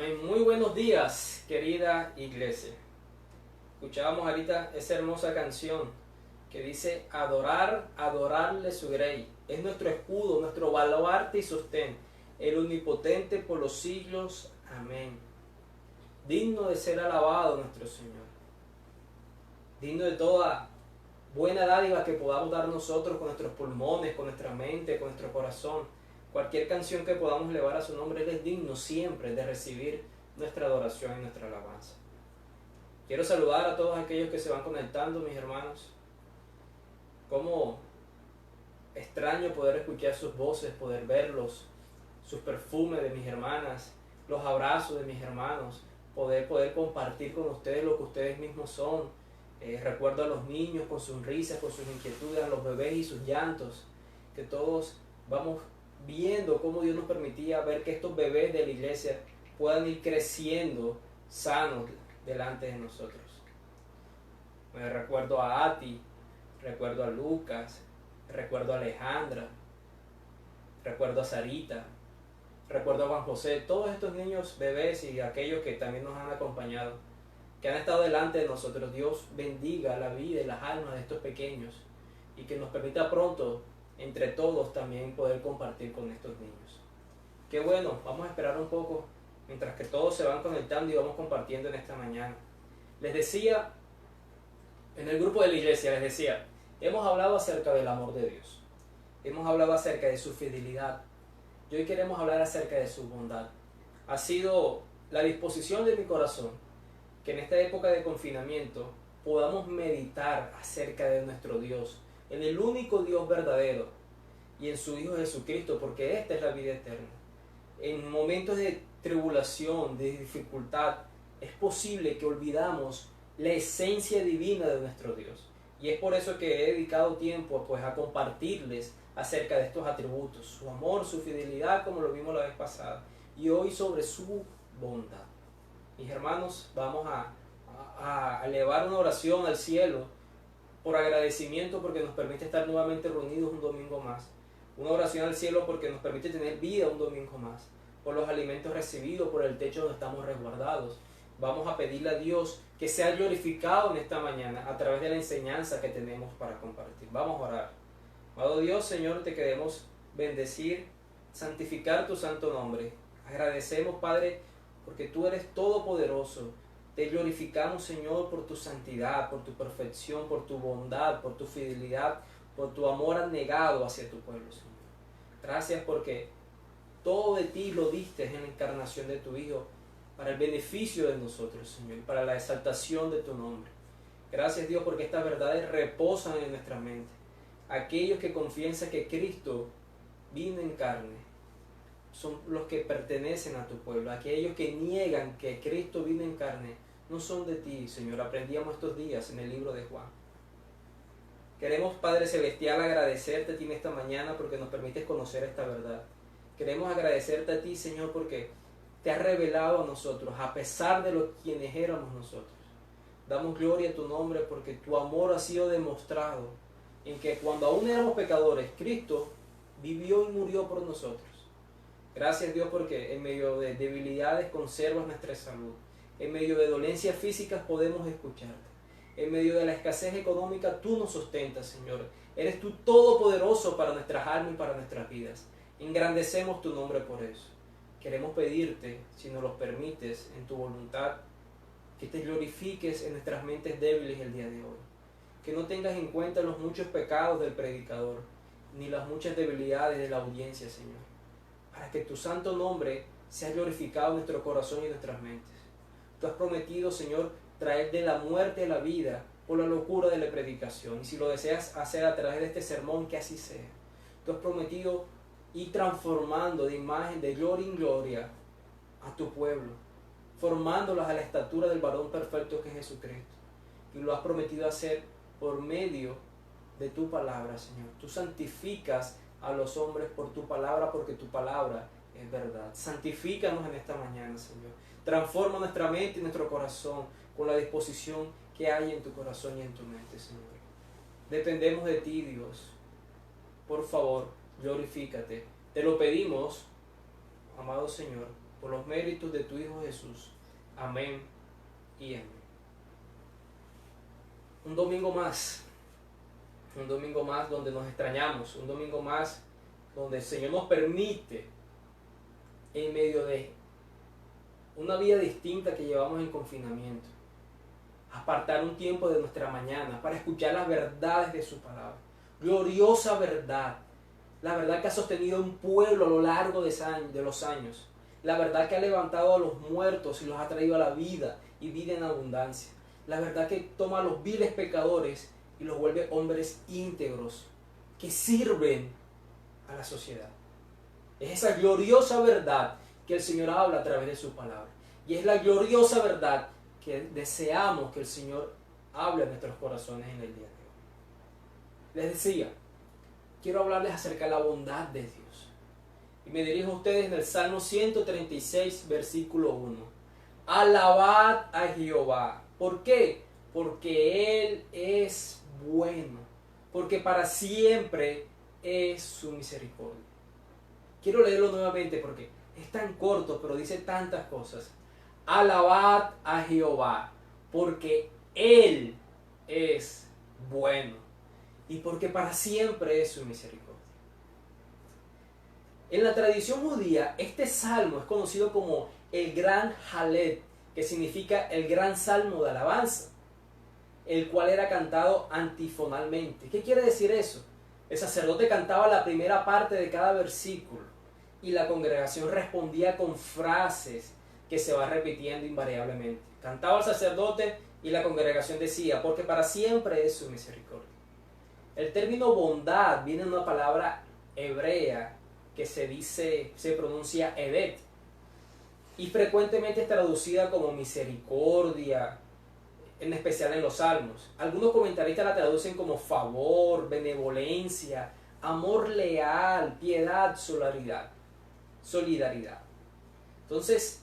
Amén. Muy buenos días, querida iglesia. Escuchábamos ahorita esa hermosa canción que dice adorar, adorarle su rey. Es nuestro escudo, nuestro baluarte y sostén, el omnipotente por los siglos. Amén. Digno de ser alabado nuestro Señor. Digno de toda buena dádiva que podamos dar nosotros con nuestros pulmones, con nuestra mente, con nuestro corazón. Cualquier canción que podamos elevar a su nombre, Él es digno siempre de recibir nuestra adoración y nuestra alabanza. Quiero saludar a todos aquellos que se van conectando, mis hermanos. Cómo extraño poder escuchar sus voces, poder verlos, sus perfumes de mis hermanas, los abrazos de mis hermanos, poder compartir con ustedes lo que ustedes mismos son. Recuerdo a los niños con sus risas, con sus inquietudes, a los bebés y sus llantos, que todos vamos viendo cómo Dios nos permitía ver que estos bebés de la iglesia puedan ir creciendo sanos delante de nosotros. Me recuerdo a Ati, recuerdo a Lucas, recuerdo a Alejandra, recuerdo a Sarita, recuerdo a Juan José, todos estos niños bebés y aquellos que también nos han acompañado, que han estado delante de nosotros. Dios bendiga la vida y las almas de estos pequeños y que nos permita pronto entre todos también poder compartir con estos niños. Qué bueno, vamos a esperar un poco mientras que todos se van conectando y vamos compartiendo en esta mañana. Les decía, en el grupo de la iglesia les decía, hemos hablado acerca del amor de Dios, hemos hablado acerca de su fidelidad y hoy queremos hablar acerca de su bondad. Ha sido la disposición de mi corazón que en esta época de confinamiento podamos meditar acerca de nuestro Dios, en el único Dios verdadero y en su Hijo Jesucristo, porque esta es la vida eterna. En momentos de tribulación, de dificultad, es posible que olvidamos la esencia divina de nuestro Dios. Y es por eso que he dedicado tiempo pues, a compartirles acerca de estos atributos, su amor, su fidelidad, como lo vimos la vez pasada, y hoy sobre su bondad. Mis hermanos, vamos a elevar una oración al cielo por agradecimiento porque nos permite estar nuevamente reunidos un domingo más. Una oración al cielo porque nos permite tener vida un domingo más. Por los alimentos recibidos, por el techo donde estamos resguardados. Vamos a pedirle a Dios que sea glorificado en esta mañana a través de la enseñanza que tenemos para compartir. Vamos a orar. Amado Dios, Señor, te queremos bendecir, santificar tu santo nombre. Agradecemos, Padre, porque tú eres todopoderoso. Te glorificamos, Señor, por tu santidad, por tu perfección, por tu bondad, por tu fidelidad, por tu amor abnegado hacia tu pueblo, Señor. Gracias porque todo de ti lo diste en la encarnación de tu Hijo para el beneficio de nosotros, Señor, y para la exaltación de tu nombre. Gracias, Dios, porque estas verdades reposan en nuestra mente. Aquellos que confiesan que Cristo vino en carne son los que pertenecen a tu pueblo. Aquellos que niegan que Cristo vino en carne no son de ti, Señor. Aprendíamos estos días en el libro de Juan. Queremos, Padre Celestial, agradecerte a ti en esta mañana porque nos permites conocer esta verdad. Queremos agradecerte a ti, Señor, porque te has revelado a nosotros, a pesar de lo quienes éramos nosotros. Damos gloria a tu nombre porque tu amor ha sido demostrado en que cuando aún éramos pecadores, Cristo vivió y murió por nosotros. Gracias, Dios, porque en medio de debilidades conservas nuestra salud. En medio de dolencias físicas podemos escucharte. En medio de la escasez económica tú nos sustentas, Señor. Eres tú todopoderoso para nuestras almas y para nuestras vidas. Engrandecemos tu nombre por eso. Queremos pedirte, si nos lo permites, en tu voluntad, que te glorifiques en nuestras mentes débiles el día de hoy. Que no tengas en cuenta los muchos pecados del predicador, ni las muchas debilidades de la audiencia, Señor. Para que tu santo nombre sea glorificado en nuestro corazón y en nuestras mentes. Tú has prometido, Señor, traer de la muerte a la vida por la locura de la predicación. Y si lo deseas hacer a través de este sermón, que así sea. Tú has prometido ir transformando de imagen, de gloria en gloria, a tu pueblo, formándolos a la estatura del varón perfecto que es Jesucristo. Y lo has prometido hacer por medio de tu palabra, Señor. Tú santificas a los hombres por tu palabra, porque tu palabra es verdad. Santifícanos en esta mañana, Señor. Transforma nuestra mente y nuestro corazón con la disposición que hay en tu corazón y en tu mente, Señor. Dependemos de ti, Dios. Por favor, glorifícate. Te lo pedimos, amado Señor, por los méritos de tu Hijo Jesús. Amén y amén. Un domingo más donde nos extrañamos, un domingo más donde el Señor nos permite, en medio de una vida distinta que llevamos en confinamiento, apartar un tiempo de nuestra mañana para escuchar las verdades de su palabra. Gloriosa verdad, la verdad que ha sostenido un pueblo a lo largo de los años, la verdad que ha levantado a los muertos y los ha traído a la vida y vida en abundancia, la verdad que toma a los viles pecadores y los vuelve hombres íntegros que sirven a la sociedad. Es esa gloriosa verdad que el Señor habla a través de su palabra. Y es la gloriosa verdad que deseamos que el Señor hable a nuestros corazones en el día de hoy. Les decía, quiero hablarles acerca de la bondad de Dios. Y me dirijo a ustedes en el Salmo 136, versículo 1. Alabad a Jehová. ¿Por qué? Porque Él es bueno. Porque para siempre es su misericordia. Quiero leerlo nuevamente porque es tan corto, pero dice tantas cosas. Alabad a Jehová, porque Él es bueno y porque para siempre es su misericordia. En la tradición judía, este salmo es conocido como el Gran Halel, que significa el gran salmo de alabanza, el cual era cantado antifonalmente. ¿Qué quiere decir eso? El sacerdote cantaba la primera parte de cada versículo y la congregación respondía con frases que se va repitiendo invariablemente. Cantaba el sacerdote y la congregación decía, porque para siempre es su misericordia. El término bondad viene de una palabra hebrea que se pronuncia edet, y frecuentemente es traducida como misericordia, en especial en los salmos. Algunos comentaristas la traducen como favor, benevolencia, amor leal, piedad, solidaridad. Entonces,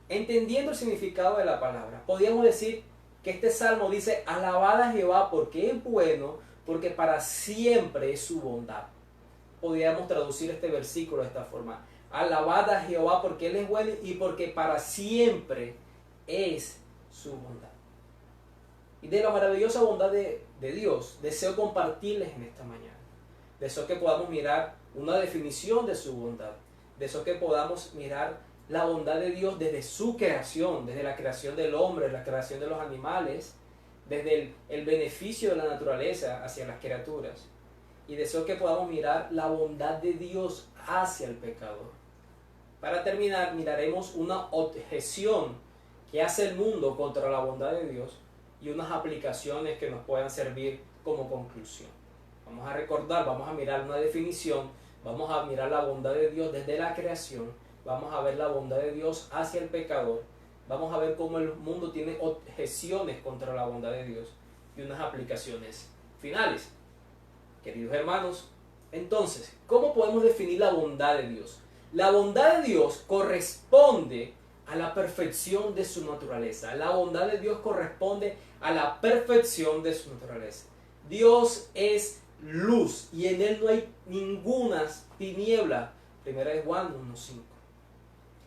entendiendo el significado de la palabra, podríamos decir que este salmo dice, alabad a Jehová porque es bueno, porque para siempre es su bondad. Podríamos traducir este versículo de esta forma, alabad a Jehová porque Él es bueno y porque para siempre es su bondad. Y de la maravillosa bondad de Dios, deseo compartirles en esta mañana. Deseo que podamos mirar una definición de su bondad. Deseo que podamos mirar la bondad de Dios desde su creación, desde la creación del hombre, la creación de los animales, desde el beneficio de la naturaleza hacia las criaturas. Y deseo que podamos mirar la bondad de Dios hacia el pecador. Para terminar, miraremos una objeción que hace el mundo contra la bondad de Dios y unas aplicaciones que nos puedan servir como conclusión. Vamos a recordar, vamos a mirar una definición, vamos a mirar la bondad de Dios desde la creación, vamos a ver la bondad de Dios hacia el pecador, vamos a ver cómo el mundo tiene objeciones contra la bondad de Dios y unas aplicaciones finales. Queridos hermanos, entonces, ¿cómo podemos definir la bondad de Dios? La bondad de Dios corresponde a la perfección de su naturaleza. La bondad de Dios corresponde a la perfección de su naturaleza. Dios es luz y en Él no hay ninguna tiniebla. 1 Juan 1:5.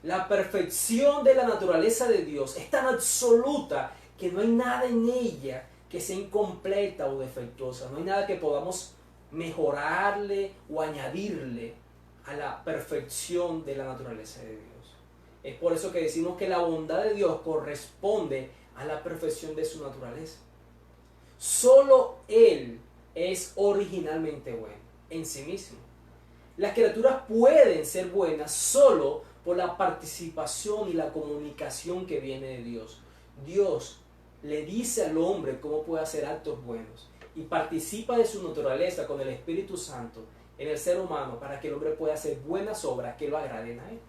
La perfección de la naturaleza de Dios es tan absoluta que no hay nada en ella que sea incompleta o defectuosa. No hay nada que podamos mejorarle o añadirle a la perfección de la naturaleza de Dios. Es por eso que decimos que la bondad de Dios corresponde a la perfección de su naturaleza. Solo Él es originalmente bueno en sí mismo. Las criaturas pueden ser buenas solo por la participación y la comunicación que viene de Dios. Dios le dice al hombre cómo puede hacer actos buenos y participa de su naturaleza con el Espíritu Santo en el ser humano para que el hombre pueda hacer buenas obras que lo agraden a Él.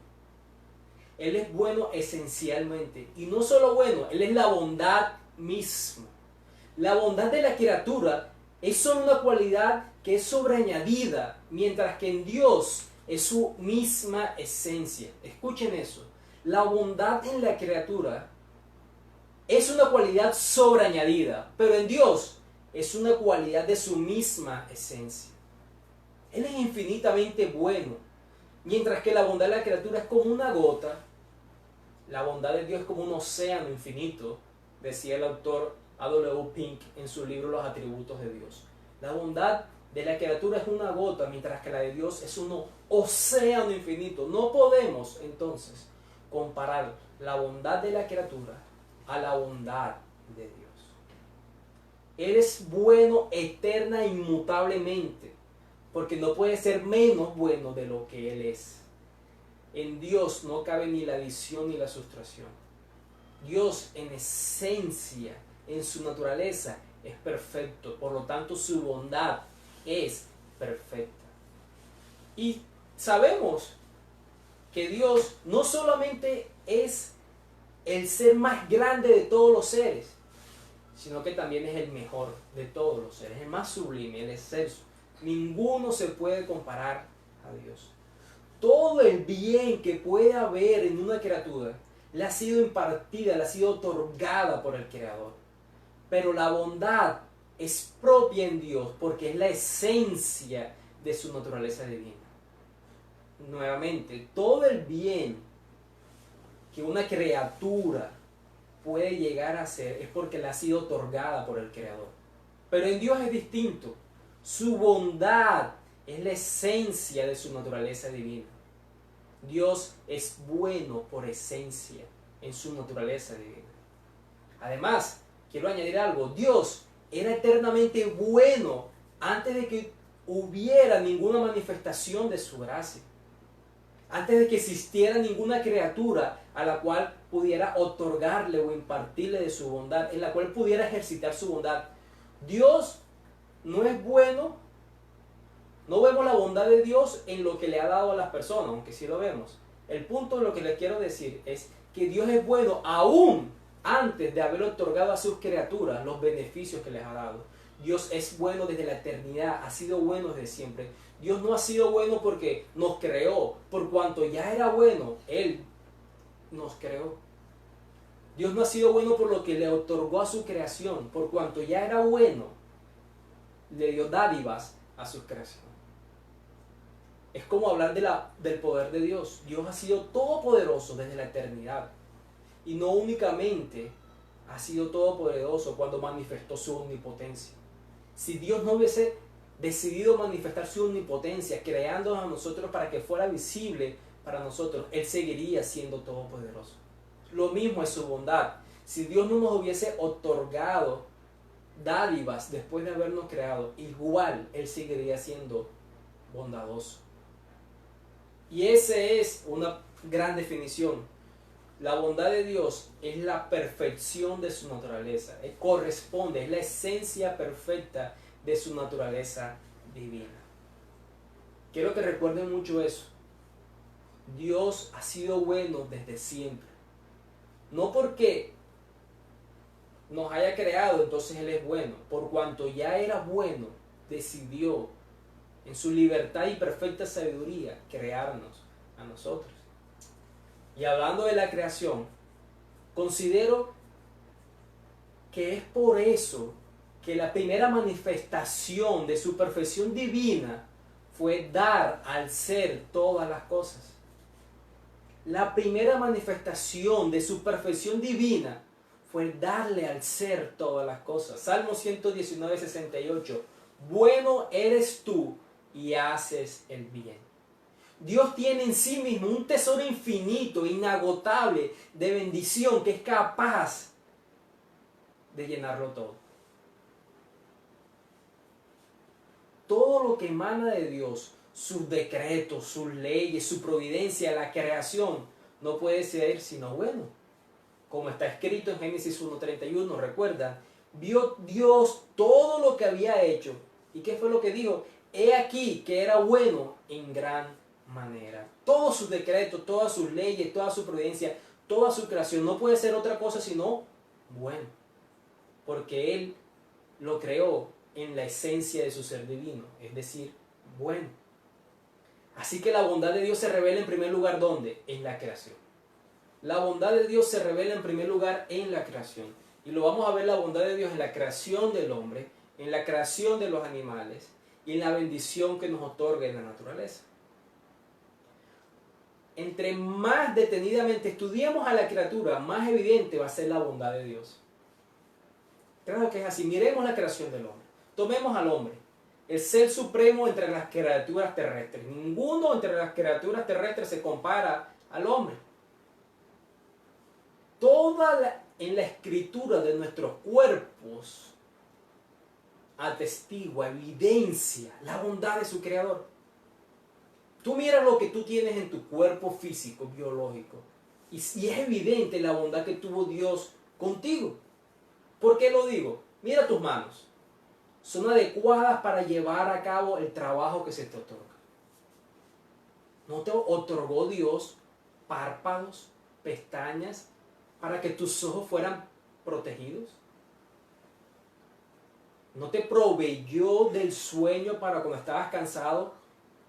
Él es bueno esencialmente y no solo bueno, Él es la bondad misma. La bondad de la criatura es solo una cualidad que es sobreañadida, mientras que en Dios es su misma esencia. Escuchen eso. La bondad en la criatura es una cualidad sobreañadida, pero en Dios es una cualidad de su misma esencia. Él es infinitamente bueno, Mientras que la bondad de la criatura es como una gota, la bondad de Dios es como un océano infinito, decía el autor A.W. Pink en su libro Los atributos de Dios. La bondad de la criatura es una gota, mientras que la de Dios es un océano infinito. No podemos entonces comparar la bondad de la criatura a la bondad de Dios. Él es bueno eterna e inmutablemente, porque no puede ser menos bueno de lo que Él es. En Dios no cabe ni la adición ni la sustracción. Dios en esencia, en su naturaleza, es perfecto. Por lo tanto, su bondad es perfecta. Y sabemos que Dios no solamente es el ser más grande de todos los seres, sino que también es el mejor de todos los seres, el más sublime, el excelso. Ninguno se puede comparar a Dios. Todo el bien que puede haber en una criatura le ha sido impartida, le ha sido otorgada por el Creador. Pero la bondad es propia en Dios porque es la esencia de su naturaleza divina. Nuevamente, todo el bien que una criatura puede llegar a ser es porque le ha sido otorgada por el Creador. Pero en Dios es distinto. Su bondad es la esencia de su naturaleza divina. Dios es bueno por esencia en su naturaleza divina. Además, quiero añadir algo. Dios era eternamente bueno antes de que hubiera ninguna manifestación de su gracia. Antes de que existiera ninguna criatura a la cual pudiera otorgarle o impartirle de su bondad, en la cual pudiera ejercitar su bondad. Dios no es bueno. No vemos la bondad de Dios en lo que le ha dado a las personas, aunque sí lo vemos. El punto de lo que les quiero decir es que Dios es bueno aún antes de haber otorgado a sus criaturas los beneficios que les ha dado. Dios es bueno desde la eternidad, ha sido bueno desde siempre. Dios no ha sido bueno porque nos creó, por cuanto ya era bueno, Él nos creó. Dios no ha sido bueno por lo que le otorgó a su creación, por cuanto ya era bueno, le dio dádivas a su creación. Es como hablar del poder de Dios. Dios ha sido todopoderoso desde la eternidad. Y no únicamente ha sido todopoderoso cuando manifestó su omnipotencia. Si Dios no hubiese decidido manifestar su omnipotencia, creándonos a nosotros para que fuera visible para nosotros, Él seguiría siendo todopoderoso. Lo mismo es su bondad. Si Dios no nos hubiese otorgado dádivas después de habernos creado, igual Él seguiría siendo bondadoso. Y esa es una gran definición. La bondad de Dios es la perfección de su naturaleza. Corresponde, es la esencia perfecta de su naturaleza divina. Quiero que recuerden mucho eso. Dios ha sido bueno desde siempre. No porque nos haya creado, entonces Él es bueno. Por cuanto ya era bueno, decidió en su libertad y perfecta sabiduría crearnos a nosotros. Y hablando de la creación, considero que es por eso que la primera manifestación de su perfección divina fue dar al ser todas las cosas. La primera manifestación de su perfección divina fue darle al ser todas las cosas. Salmo 119, 68. Bueno eres tú y haces el bien. Dios tiene en sí mismo un tesoro infinito, inagotable de bendición que es capaz de llenarlo todo. Todo lo que emana de Dios, sus decretos, sus leyes, su providencia, la creación, no puede ser sino bueno. Como está escrito en Génesis 1:31, recuerda, vio Dios todo lo que había hecho. ¿Y qué fue lo que dijo? He aquí que era bueno en gran manera. Todos sus decretos, todas sus leyes, toda su providencia, toda su creación no puede ser otra cosa sino bueno. Porque Él lo creó en la esencia de su ser divino, es decir, bueno. Así que la bondad de Dios se revela en primer lugar, ¿dónde? En la creación. La bondad de Dios se revela en primer lugar en la creación. Y lo vamos a ver la bondad de Dios en la creación del hombre, en la creación de los animales y en la bendición que nos otorga en la naturaleza. entre más detenidamente estudiemos a la criatura, más evidente va a ser la bondad de Dios. Claro que es así. Miremos la creación del hombre. Tomemos al hombre, el ser supremo entre las criaturas terrestres. Ninguno entre las criaturas terrestres se compara al hombre. En la escritura de nuestros cuerpos atestigua, evidencia la bondad de su creador. Tú miras lo que tú tienes en tu cuerpo físico, biológico, y es evidente la bondad que tuvo Dios contigo. ¿Por qué lo digo? Mira tus manos. Son adecuadas para llevar a cabo el trabajo que se te otorga. ¿No te otorgó Dios párpados, pestañas, para que tus ojos fueran protegidos? ¿No te proveyó del sueño para cuando estabas cansado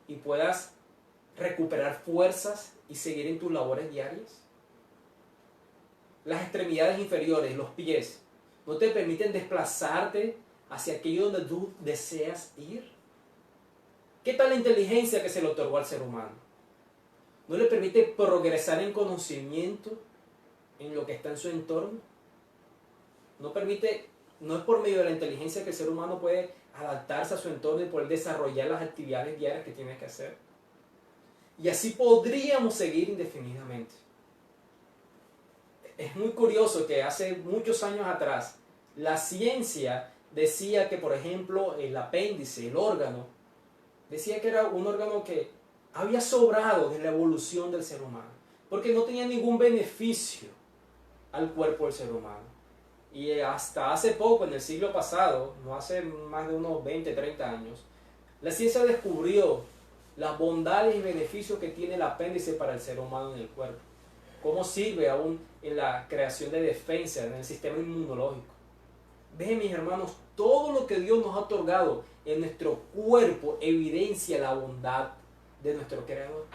y puedas recuperar fuerzas y seguir en tus labores diarias? Las extremidades inferiores, los pies, ¿no te permiten desplazarte hacia aquello donde tú deseas ir? ¿Qué tal la inteligencia que se le otorgó al ser humano? ¿No le permite progresar en conocimiento en lo que está en su entorno? No es por medio de la inteligencia que el ser humano puede adaptarse a su entorno y poder desarrollar las actividades diarias que tiene que hacer. Y así podríamos seguir indefinidamente. Es muy curioso que hace muchos años atrás la ciencia decía que, por ejemplo, el apéndice, el órgano, decía que era un órgano que había sobrado de la evolución del ser humano, porque no tenía ningún beneficio al cuerpo del ser humano. Y hasta hace poco, en el siglo pasado, no hace más de unos 20, 30 años, la ciencia descubrió las bondades y beneficios que tiene el apéndice para el ser humano en el cuerpo. Cómo sirve aún en la creación de defensa, en el sistema inmunológico. Vean, mis hermanos, todo lo que Dios nos ha otorgado en nuestro cuerpo evidencia la bondad de nuestro Creador.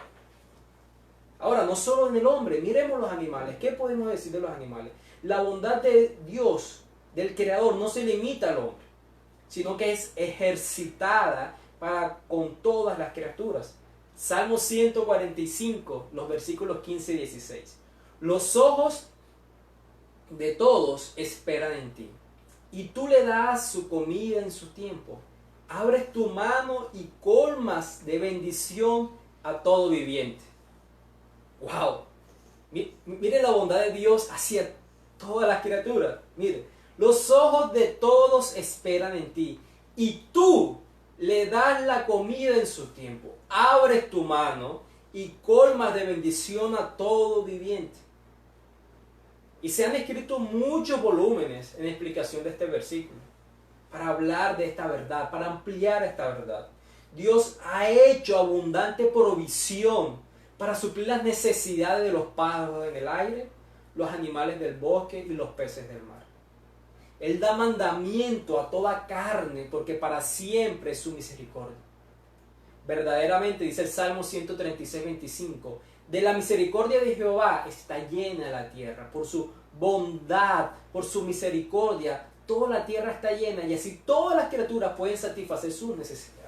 Ahora, no solo en el hombre, miremos los animales. ¿Qué podemos decir de los animales? La bondad de Dios, del Creador, no se limita al hombre, sino que es ejercitada con todas las criaturas. Salmo 145, los versículos 15 y 16. Los ojos de todos esperan en ti, y tú le das su comida en su tiempo. Abres tu mano y colmas de bendición a todo viviente. ¡Wow! Mire la bondad de Dios hacia todas las criaturas. Mire, los ojos de todos esperan en ti, y tú le das la comida en su tiempo. Abres tu mano y colmas de bendición a todo viviente. Y se han escrito muchos volúmenes en explicación de este versículo, para hablar de esta verdad, para ampliar esta verdad. Dios ha hecho abundante provisión para suplir las necesidades de los pájaros en el aire, los animales del bosque y los peces del mar. Él da mandamiento a toda carne, porque para siempre es su misericordia. Verdaderamente, dice el Salmo 136, 25, de la misericordia de Jehová está llena la tierra. Por su bondad, por su misericordia, toda la tierra está llena, y así todas las criaturas pueden satisfacer sus necesidades.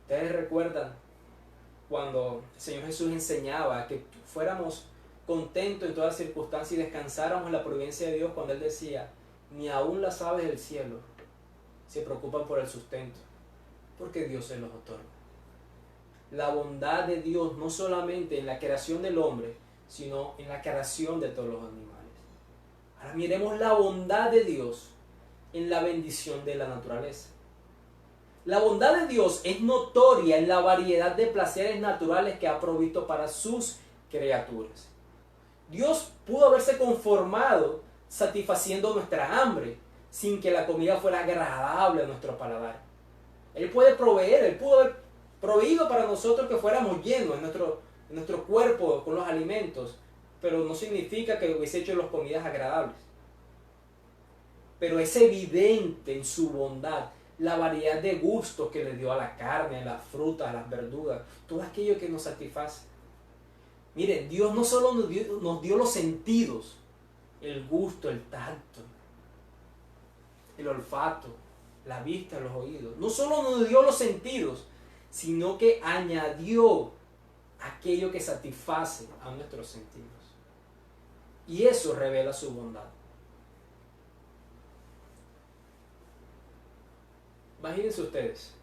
¿Ustedes recuerdan cuando el Señor Jesús enseñaba que fuéramos contentos en todas circunstancias y descansáramos en la providencia de Dios, cuando Él decía, ni aun las aves del cielo se preocupan por el sustento, porque Dios se los otorga? La bondad de Dios no solamente en la creación del hombre, sino en la creación de todos los animales. Ahora miremos la bondad de Dios en la bendición de la naturaleza. La bondad de Dios es notoria en la variedad de placeres naturales que ha provisto para sus criaturas. Dios pudo haberse conformado satisfaciendo nuestra hambre sin que la comida fuera agradable a nuestro paladar. Él puede proveer, Él pudo haber proveído para nosotros que fuéramos llenos en nuestro cuerpo con los alimentos, pero no significa que hubiese hecho las comidas agradables. Pero es evidente en su bondad la variedad de gustos que le dio a la carne, a las frutas, a las verduras, todo aquello que nos satisface. Miren, Dios no solo nos dio los sentidos, el gusto, el tacto, el olfato, la vista, los oídos. No solo nos dio los sentidos, sino que añadió aquello que satisface a nuestros sentidos. Y eso revela su bondad. Imagínense ustedes,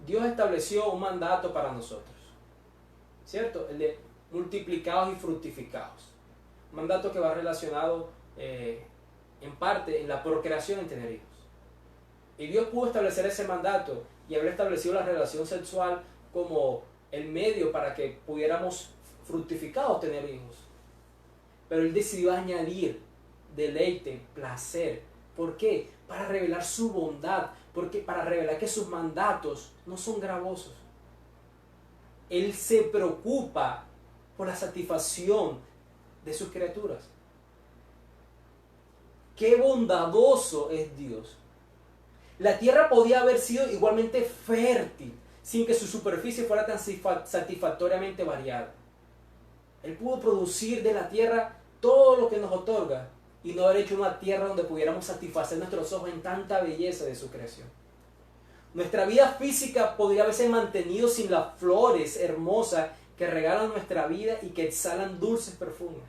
Dios estableció un mandato para nosotros, ¿cierto? El de multiplicados y fructificados. Un mandato que va relacionado en parte en la procreación en tener hijos. Y Dios pudo establecer ese mandato y haber establecido la relación sexual como el medio para que pudiéramos fructificados tener hijos. Pero Él decidió añadir deleite, placer. ¿Por qué? Para revelar su bondad, porque para revelar que sus mandatos no son gravosos. Él se preocupa por la satisfacción de sus criaturas. Qué bondadoso es Dios. La tierra podía haber sido igualmente fértil sin que su superficie fuera tan satisfactoriamente variada. Él pudo producir de la tierra todo lo que nos otorga y no haber hecho una tierra donde pudiéramos satisfacer nuestros ojos en tanta belleza de su creación. Nuestra vida física podría haberse mantenido sin las flores hermosas que regalan nuestra vida y que exhalan dulces perfumes.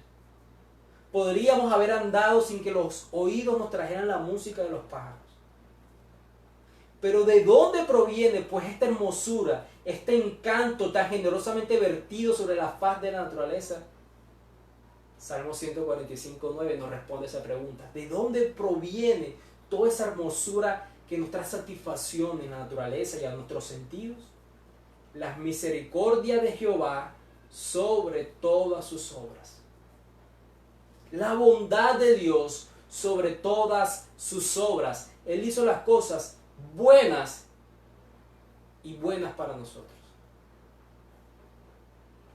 Podríamos haber andado sin que los oídos nos trajeran la música de los pájaros. Pero ¿de dónde proviene pues esta hermosura, este encanto tan generosamente vertido sobre la faz de la naturaleza? Salmo 145:9 nos responde esa pregunta. ¿De dónde proviene toda esa hermosura que nos trae satisfacción en la naturaleza y a nuestros sentidos? Las misericordias de Jehová sobre todas sus obras. La bondad de Dios sobre todas sus obras. Él hizo las cosas buenas y buenas para nosotros.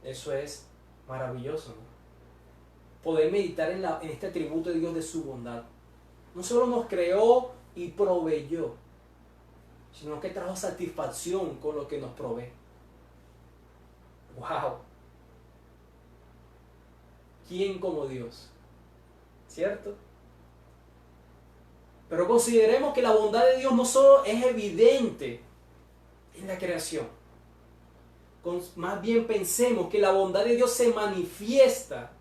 Eso es maravilloso, ¿no? Poder meditar en este atributo de Dios de su bondad. No solo nos creó y proveyó, sino que trajo satisfacción con lo que nos provee. ¡Wow! ¿Quién como Dios? ¿Cierto? Pero consideremos que la bondad de Dios no solo es evidente en la creación. Más bien pensemos que la bondad de Dios se manifiesta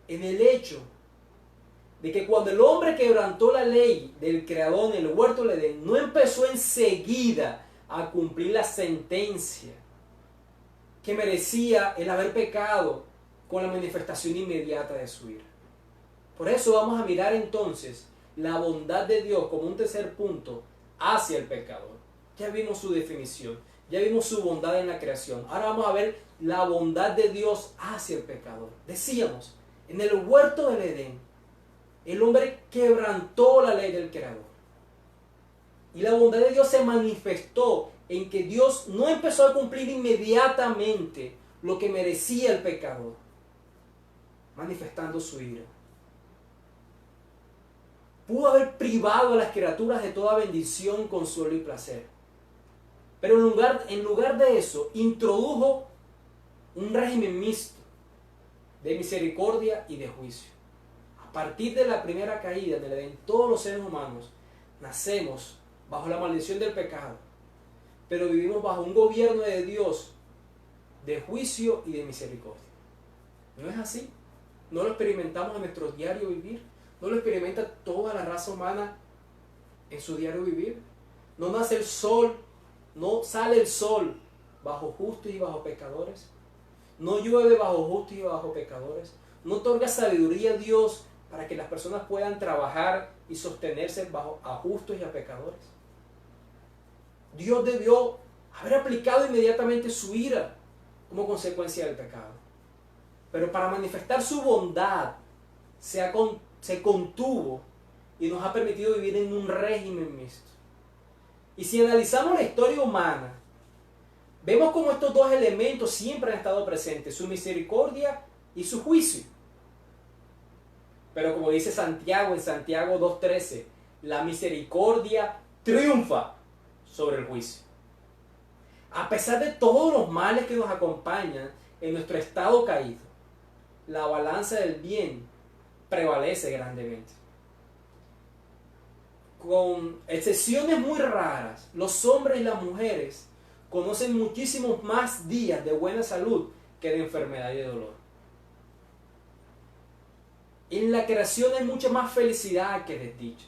en el hecho de que cuando el hombre quebrantó la ley del Creador en el huerto del Edén, no empezó enseguida a cumplir la sentencia que merecía el haber pecado con la manifestación inmediata de su ira. Por eso vamos a mirar entonces la bondad de Dios como un tercer punto hacia el pecador. Ya vimos su definición, ya vimos su bondad en la creación. Ahora vamos a ver la bondad de Dios hacia el pecador. Decíamos, en el huerto del Edén, el hombre quebrantó la ley del Creador. Y la bondad de Dios se manifestó en que Dios no empezó a cumplir inmediatamente lo que merecía el pecador, manifestando su ira. Pudo haber privado a las criaturas de toda bendición, consuelo y placer. Pero en lugar de eso, introdujo un régimen mixto de misericordia y de juicio. A partir de la primera caída en el Edén, todos los seres humanos nacemos bajo la maldición del pecado, pero vivimos bajo un gobierno de Dios de juicio y de misericordia. ¿No es así? ¿No lo experimentamos en nuestro diario vivir? ¿No lo experimenta toda la raza humana en su diario vivir? ¿No nace el sol, no sale el sol bajo justos y bajo pecadores? ¿No llueve bajo justos y bajo pecadores? ¿No otorga sabiduría a Dios para que las personas puedan trabajar y sostenerse bajo a justos y a pecadores? Dios debió haber aplicado inmediatamente su ira como consecuencia del pecado. Pero para manifestar su bondad se contuvo y nos ha permitido vivir en un régimen mixto. Y si analizamos la historia humana, vemos cómo estos dos elementos siempre han estado presentes, su misericordia y su juicio. Pero como dice Santiago en Santiago 2:13, la misericordia triunfa sobre el juicio. A pesar de todos los males que nos acompañan en nuestro estado caído, la balanza del bien prevalece grandemente. Con excepciones muy raras, los hombres y las mujeres conocen muchísimos más días de buena salud que de enfermedad y de dolor. En la creación hay mucha más felicidad que desdicha.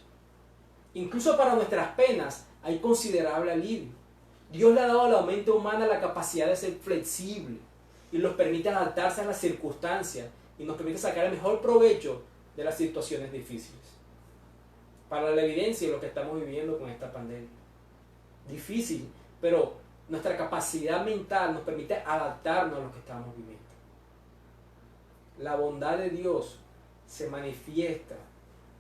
Incluso para nuestras penas hay considerable alivio. Dios le ha dado a la mente humana la capacidad de ser flexible y nos permite adaptarse a las circunstancias y nos permite sacar el mejor provecho de las situaciones difíciles. Para la evidencia de lo que estamos viviendo con esta pandemia. Difícil, pero nuestra capacidad mental nos permite adaptarnos a lo que estamos viviendo. La bondad de Dios se manifiesta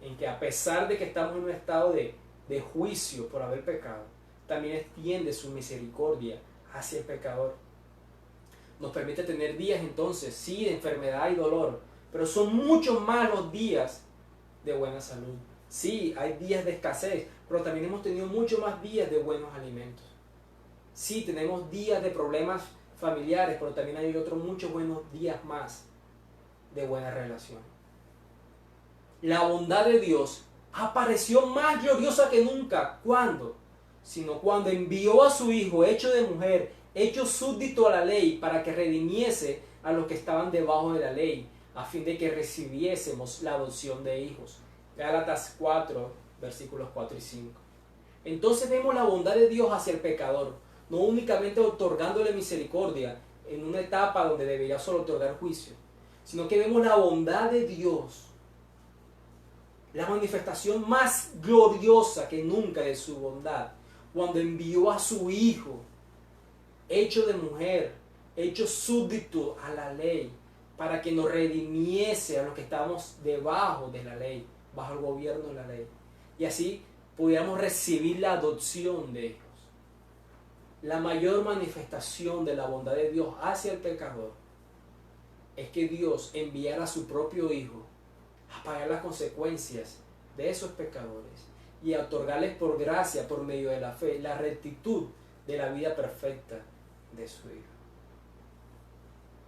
en que a pesar de que estamos en un estado de juicio por haber pecado, también extiende su misericordia hacia el pecador. Nos permite tener días entonces, sí, de enfermedad y dolor, pero son mucho más los días de buena salud. Sí, hay días de escasez, pero también hemos tenido mucho más días de buenos alimentos. Sí, tenemos días de problemas familiares, pero también hay otros muchos buenos días más de buena relación. La bondad de Dios apareció más gloriosa que nunca. ¿Cuándo? Sino cuando envió a su Hijo, hecho de mujer, hecho súbdito a la ley, para que redimiese a los que estaban debajo de la ley, a fin de que recibiésemos la adopción de hijos. Gálatas 4, versículos 4 y 5. Entonces vemos la bondad de Dios hacia el pecador, no únicamente otorgándole misericordia en una etapa donde debería solo otorgar juicio, sino que vemos la bondad de Dios, la manifestación más gloriosa que nunca de su bondad, cuando envió a su Hijo, hecho de mujer, hecho súbdito a la ley, para que nos redimiese a los que estábamos debajo de la ley, bajo el gobierno de la ley, y así pudiéramos recibir la adopción de hijos. La mayor manifestación de la bondad de Dios hacia el pecador es que Dios enviara a su propio Hijo a pagar las consecuencias de esos pecadores y a otorgarles por gracia, por medio de la fe, la rectitud de la vida perfecta de su Hijo.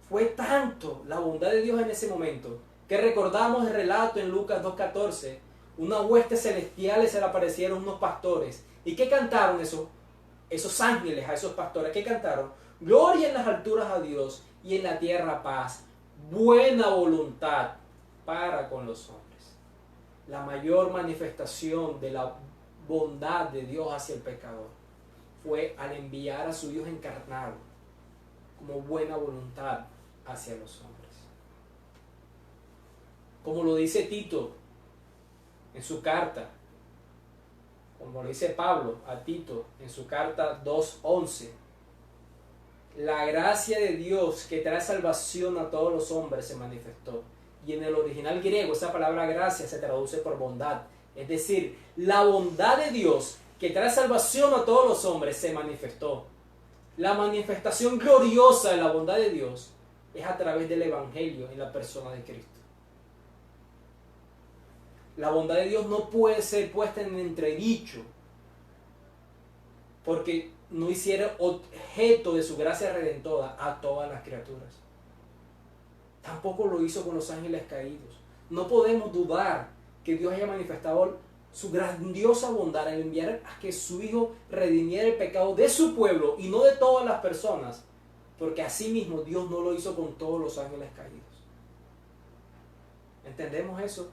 Fue tanto la bondad de Dios en ese momento que recordamos el relato en Lucas 2.14, unas huestes celestiales se le aparecieron unos pastores. ¿Y qué cantaron esos ángeles a esos pastores? ¿Qué cantaron? Gloria en las alturas a Dios y en la tierra paz, buena voluntad para con los hombres. La mayor manifestación de la bondad de Dios hacia el pecador fue al enviar a su Hijo encarnado como buena voluntad hacia los hombres. Como lo dice Tito en su carta, como lo dice Pablo a Tito en su carta 2:11, la gracia de Dios que trae salvación a todos los hombres se manifestó. Y en el original griego esa palabra gracia se traduce por bondad. Es decir, la bondad de Dios que trae salvación a todos los hombres se manifestó. La manifestación gloriosa de la bondad de Dios es a través del Evangelio en la persona de Cristo. La bondad de Dios no puede ser puesta en entredicho porque no hiciera objeto de su gracia redentora a todas las criaturas. Tampoco lo hizo con los ángeles caídos. No podemos dudar que Dios haya manifestado su grandiosa bondad al enviar a que su Hijo redimiera el pecado de su pueblo y no de todas las personas, porque asimismo Dios no lo hizo con todos los ángeles caídos. ¿Entendemos eso?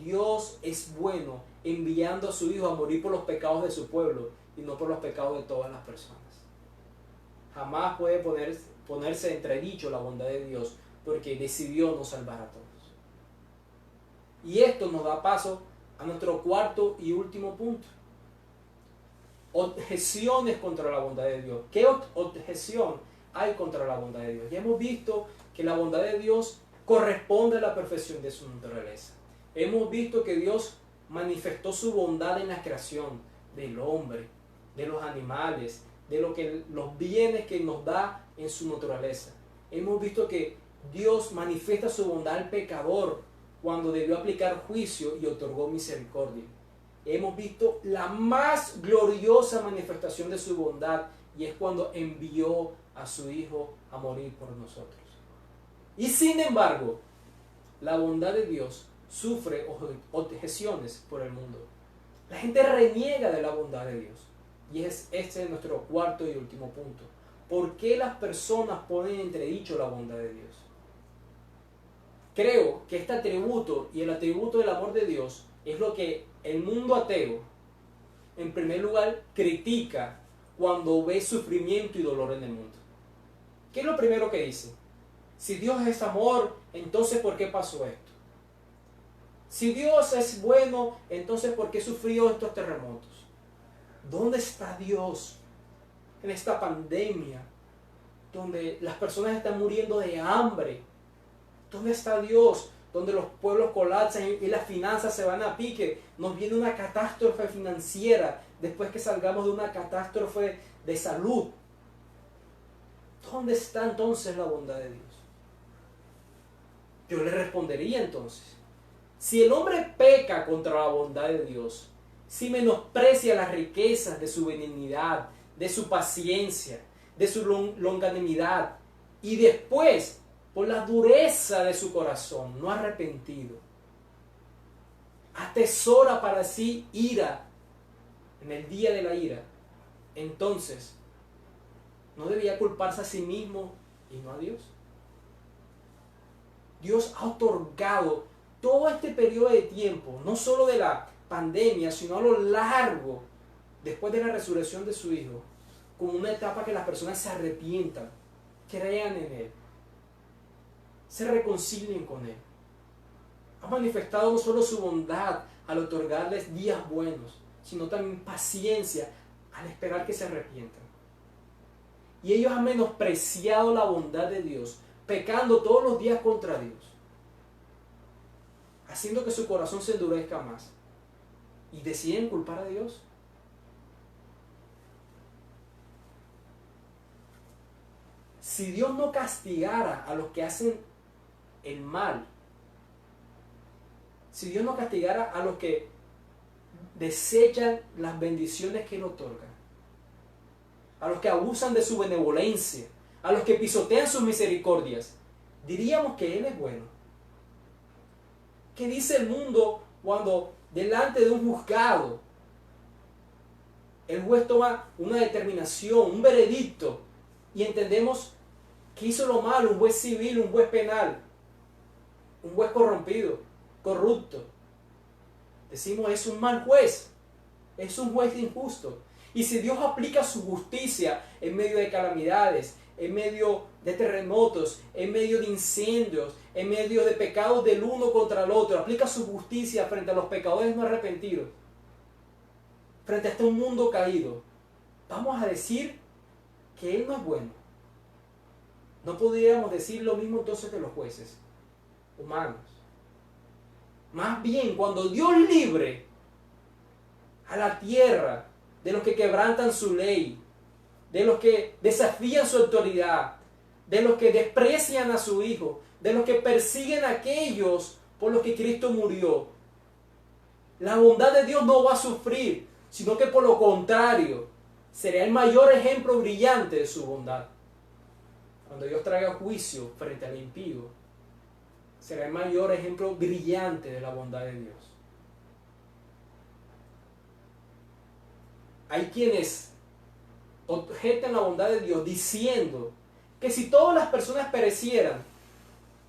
Dios es bueno enviando a su Hijo a morir por los pecados de su pueblo y no por los pecados de todas las personas. Jamás puede ponerse en entredicho la bondad de Dios, porque decidió no salvar a todos. Y esto nos da paso a nuestro cuarto y último punto. Objeciones contra la bondad de Dios. ¿Qué objeción hay contra la bondad de Dios? Ya hemos visto que la bondad de Dios corresponde a la perfección de su naturaleza. Hemos visto que Dios manifestó su bondad en la creación del hombre, de los animales, de los bienes que nos da en su naturaleza. Hemos visto que Dios manifiesta su bondad al pecador cuando debió aplicar juicio y otorgó misericordia. Hemos visto la más gloriosa manifestación de su bondad y es cuando envió a su Hijo a morir por nosotros. Y sin embargo, la bondad de Dios sufre objeciones por el mundo. La gente reniega de la bondad de Dios. Y este es nuestro cuarto y último punto. ¿Por qué las personas ponen en entredicho la bondad de Dios? Creo que este atributo y el atributo del amor de Dios es lo que el mundo ateo, en primer lugar, critica cuando ve sufrimiento y dolor en el mundo. ¿Qué es lo primero que dice? Si Dios es amor, entonces ¿por qué pasó esto? Si Dios es bueno, entonces ¿por qué sufrió estos terremotos? ¿Dónde está Dios en esta pandemia donde las personas están muriendo de hambre? ¿Dónde está Dios donde los pueblos colapsan y las finanzas se van a pique? Nos viene una catástrofe financiera después que salgamos de una catástrofe de salud. ¿Dónde está entonces la bondad de Dios? Yo le respondería entonces, si el hombre peca contra la bondad de Dios, si menosprecia las riquezas de su benignidad, de su paciencia, de su longanimidad, y después, por la dureza de su corazón, no arrepentido, atesora para sí ira en el día de la ira, entonces, ¿no debía culparse a sí mismo y no a Dios? Dios ha otorgado todo este periodo de tiempo, no solo de la pandemia, sino a lo largo, después de la resurrección de su Hijo, como una etapa que las personas se arrepientan, crean en Él, se reconcilien con Él. Ha manifestado no solo su bondad al otorgarles días buenos, sino también paciencia al esperar que se arrepientan. Y ellos han menospreciado la bondad de Dios, pecando todos los días contra Dios, haciendo que su corazón se endurezca más, y deciden culpar a Dios. Si Dios no castigara a los que hacen el mal, si Dios no castigara a los que desechan las bendiciones que Él otorga, a los que abusan de su benevolencia, a los que pisotean sus misericordias, diríamos que Él es bueno. ¿Qué dice el mundo cuando delante de un juzgado el juez toma una determinación, un veredicto, y entendemos que hizo lo malo, un juez civil, un juez penal, un juez corrompido, corrupto? Decimos, es un mal juez, es un juez injusto. Y si Dios aplica su justicia en medio de calamidades, en medio de terremotos, en medio de incendios, en medio de pecados del uno contra el otro, aplica su justicia frente a los pecadores no arrepentidos, frente a este mundo caído, vamos a decir que Él no es bueno. No podríamos decir lo mismo entonces de los jueces humanos. Más bien, cuando Dios libre a la tierra de los que quebrantan su ley, de los que desafían su autoridad, de los que desprecian a su Hijo, de los que persiguen a aquellos por los que Cristo murió, la bondad de Dios no va a sufrir, sino que por lo contrario, será el mayor ejemplo brillante de su bondad. Cuando Dios traiga juicio frente al impío, será el mayor ejemplo brillante de la bondad de Dios. Hay quienes objetan la bondad de Dios diciendo que si todas las personas perecieran,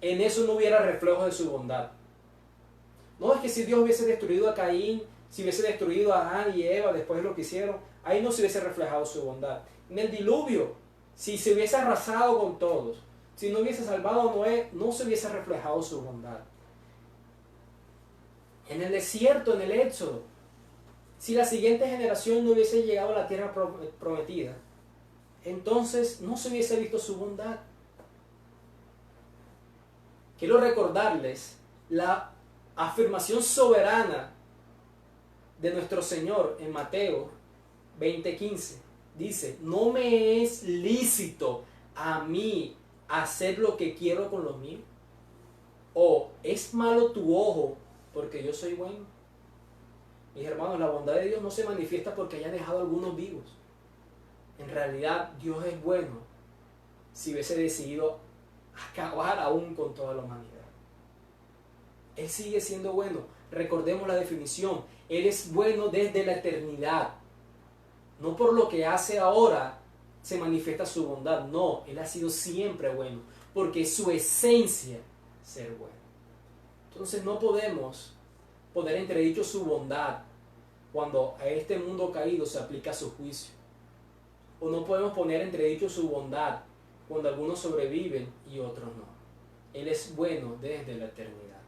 en eso no hubiera reflejo de su bondad. No es que si Dios hubiese destruido a Caín, si hubiese destruido a Adán y Eva después de lo que hicieron, ahí no se hubiese reflejado su bondad. En el diluvio, si se hubiese arrasado con todos, si no hubiese salvado a Noé, no se hubiese reflejado su bondad. En el desierto, en el Éxodo, si la siguiente generación no hubiese llegado a la tierra prometida, entonces no se hubiese visto su bondad. Quiero recordarles la afirmación soberana de nuestro Señor en Mateo 20:15. Dice, no me es lícito a mí hacer lo que quiero con lo mío. O es malo tu ojo porque yo soy bueno. Mis hermanos, la bondad de Dios no se manifiesta porque haya dejado a algunos vivos. En realidad, Dios es bueno si hubiese decidido acabar aún con toda la humanidad. Él sigue siendo bueno. Recordemos la definición. Él es bueno desde la eternidad. No por lo que hace ahora se manifiesta su bondad. No, Él ha sido siempre bueno, porque es su esencia ser bueno. Entonces no podemos poner entredicho su bondad cuando a este mundo caído se aplica su juicio. O no podemos poner entredicho su bondad cuando algunos sobreviven y otros no. Él es bueno desde la eternidad.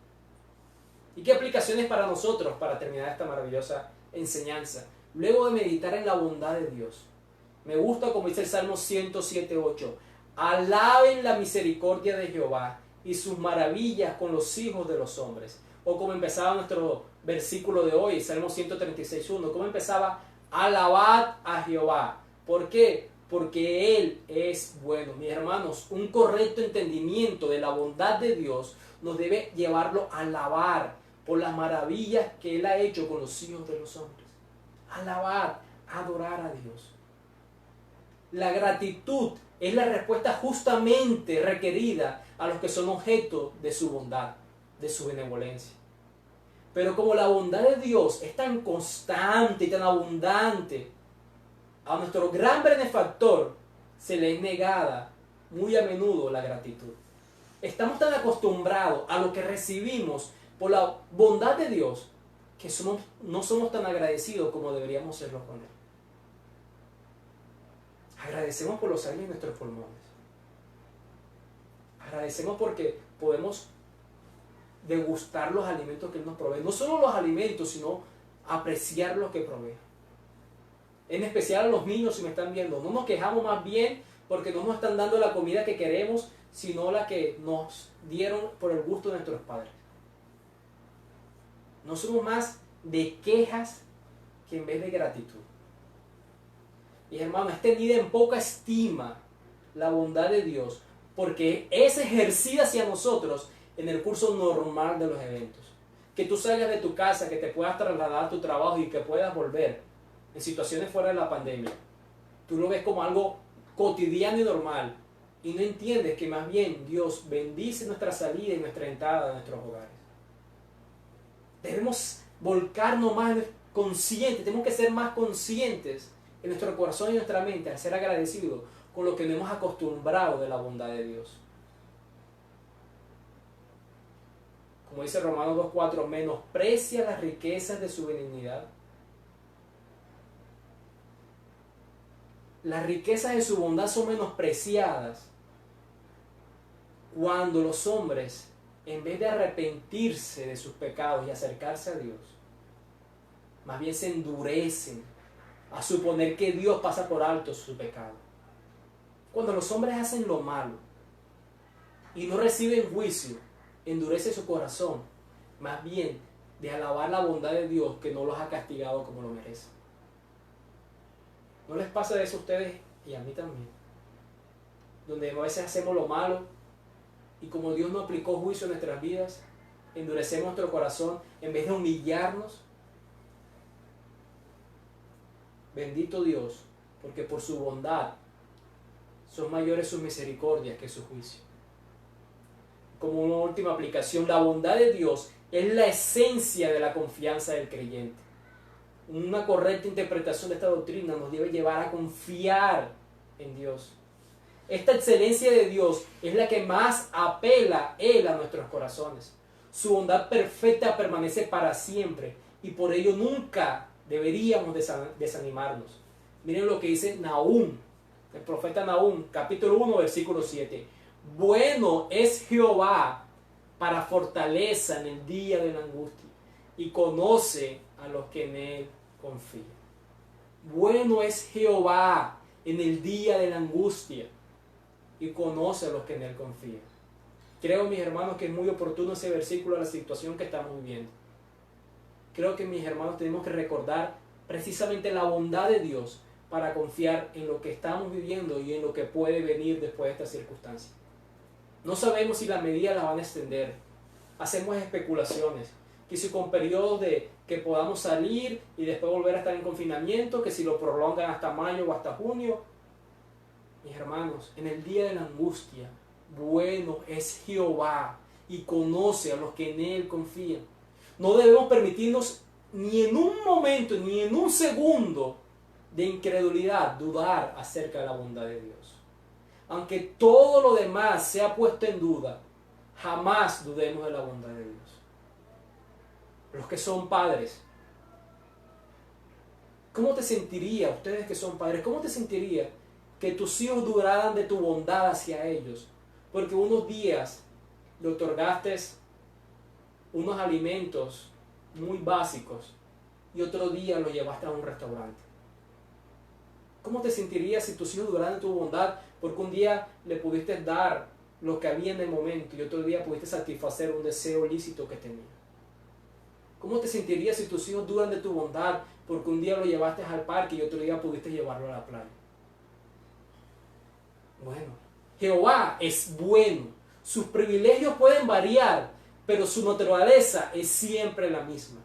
¿Y qué aplicaciones para nosotros para terminar esta maravillosa enseñanza? Luego de meditar en la bondad de Dios, me gusta como dice el Salmo 107:8, alaben la misericordia de Jehová y sus maravillas con los hijos de los hombres. O como empezaba nuestro versículo de hoy, Salmo 136:1, como empezaba, alabad a Jehová. ¿Por qué? Porque Él es bueno. Mis hermanos, un correcto entendimiento de la bondad de Dios nos debe llevarlo a alabar por las maravillas que Él ha hecho con los hijos de los hombres. Alabar, adorar a Dios. La gratitud es la respuesta justamente requerida a los que son objeto de su bondad, de su benevolencia. Pero como la bondad de Dios es tan constante y tan abundante, a nuestro gran benefactor se le es negada muy a menudo la gratitud. Estamos tan acostumbrados a lo que recibimos por la bondad de Dios que no somos tan agradecidos como deberíamos serlo con Él. Agradecemos por los aires de nuestros pulmones. Agradecemos porque podemos degustar los alimentos que Él nos provee. No solo los alimentos, sino apreciar lo que provee. En especial a los niños, si me están viendo, no nos quejamos más bien porque no nos están dando la comida que queremos, sino la que nos dieron por el gusto de nuestros padres. No somos más de quejas que en vez de gratitud. Y hermano, es tenida en poca estima la bondad de Dios porque es ejercida hacia nosotros en el curso normal de los eventos. Que tú salgas de tu casa, que te puedas trasladar a tu trabajo y que puedas volver en situaciones fuera de la pandemia. Tú lo ves como algo cotidiano y normal y no entiendes que más bien Dios bendice nuestra salida y nuestra entrada a nuestros hogares. Debemos volcarnos más conscientes, tenemos que ser más conscientes en nuestro corazón y nuestra mente al ser agradecidos con lo que nos hemos acostumbrado de la bondad de Dios. Como dice Romanos 2:4, menosprecia las riquezas de su benignidad. Las riquezas de su bondad son menospreciadas cuando los hombres, en vez de arrepentirse de sus pecados y acercarse a Dios, más bien se endurecen a suponer que Dios pasa por alto su pecado. Cuando los hombres hacen lo malo y no reciben juicio, endurece su corazón, más bien de alabar la bondad de Dios que no los ha castigado como lo merecen. ¿No les pasa eso a ustedes y a mí también? Donde a veces hacemos lo malo y como Dios no aplicó juicio en nuestras vidas, endurecemos nuestro corazón en vez de humillarnos. Bendito Dios, porque por su bondad son mayores sus misericordias que su juicio. Como una última aplicación, la bondad de Dios es la esencia de la confianza del creyente. Una correcta interpretación de esta doctrina nos debe llevar a confiar en Dios. Esta excelencia de Dios es la que más apela Él a nuestros corazones. Su bondad perfecta permanece para siempre y por ello nunca deberíamos desanimarnos. Miren lo que dice Nahum, el profeta Nahum, capítulo 1, versículo 7. Bueno es Jehová para fortaleza en el día de la angustia y conoce a los que en Él confían. Bueno es Jehová en el día de la angustia y conoce a los que en Él confían. Creo, mis hermanos, que es muy oportuno ese versículo a la situación que estamos viviendo. Creo que, mis hermanos, tenemos que recordar precisamente la bondad de Dios para confiar en lo que estamos viviendo y en lo que puede venir después de esta circunstancia. No sabemos si las medidas las van a extender. Hacemos especulaciones. Que si con periodos de que podamos salir y después volver a estar en confinamiento, que si lo prolongan hasta mayo o hasta junio. Mis hermanos, en el día de la angustia, bueno es Jehová y conoce a los que en Él confían. No debemos permitirnos ni en un momento, ni en un segundo, de incredulidad dudar acerca de la bondad de Dios. Aunque todo lo demás sea puesto en duda, jamás dudemos de la bondad de Dios. Los que son padres, ¿cómo te sentiría, ustedes que son padres, cómo te sentiría que tus hijos dudaran de tu bondad hacia ellos? Porque unos días le otorgaste unos alimentos muy básicos y otro día los llevaste a un restaurante. ¿Cómo te sentirías si tus hijos dudaran de tu bondad porque un día le pudiste dar lo que había en el momento y otro día pudiste satisfacer un deseo lícito que tenía? ¿Cómo te sentirías si tus hijos dudan de tu bondad porque un día lo llevaste al parque y otro día pudiste llevarlo a la playa? Bueno, Jehová es bueno. Sus privilegios pueden variar, pero su naturaleza es siempre la misma.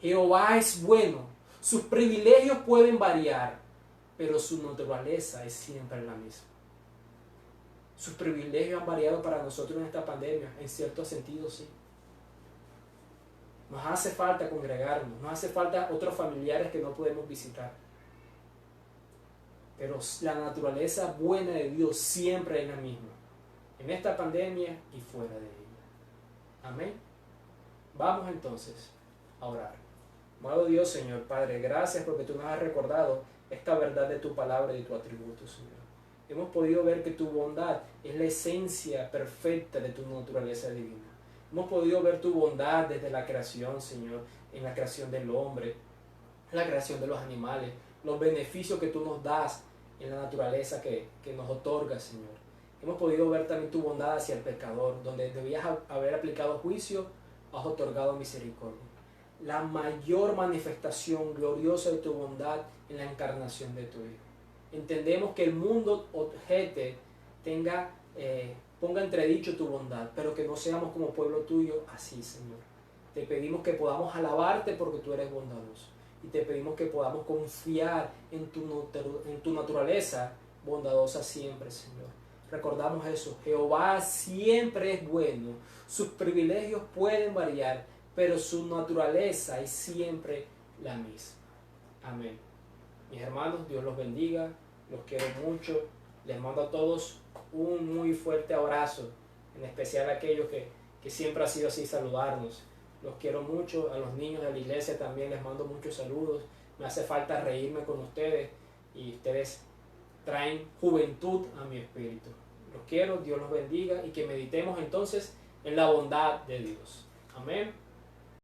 Jehová es bueno. Sus privilegios pueden variar, pero su naturaleza es siempre la misma. Sus privilegios han variado para nosotros en esta pandemia, en cierto sentido sí. Nos hace falta congregarnos, nos hace falta otros familiares que no podemos visitar. Pero la naturaleza buena de Dios siempre es la misma, en esta pandemia y fuera de ella. Amén. Vamos entonces a orar. Amado Dios, Señor Padre, gracias porque tú nos has recordado esta verdad de tu palabra y de tu atributo, Señor. Hemos podido ver que tu bondad es la esencia perfecta de tu naturaleza divina. Hemos podido ver tu bondad desde la creación, Señor, en la creación del hombre, en la creación de los animales, los beneficios que tú nos das en la naturaleza que nos otorga, Señor. Hemos podido ver también tu bondad hacia el pecador, donde debías haber aplicado juicio, has otorgado misericordia. La mayor manifestación gloriosa de tu bondad en la encarnación de tu Hijo. Entendemos que el mundo objete ponga entredicho tu bondad, pero que no seamos como pueblo tuyo así, Señor. Te pedimos que podamos alabarte porque tú eres bondadoso. Y te pedimos que podamos confiar en tu naturaleza bondadosa siempre, Señor. Recordamos eso. Jehová siempre es bueno. Sus privilegios pueden variar, pero su naturaleza es siempre la misma. Amén. Mis hermanos, Dios los bendiga. Los quiero mucho. Les mando a todos un muy fuerte abrazo, en especial a aquellos que siempre ha sido así saludarnos. Los quiero mucho, a los niños de la iglesia también les mando muchos saludos. Me hace falta reírme con ustedes y ustedes traen juventud a mi espíritu. Los quiero, Dios los bendiga y que meditemos entonces en la bondad de Dios. Amén.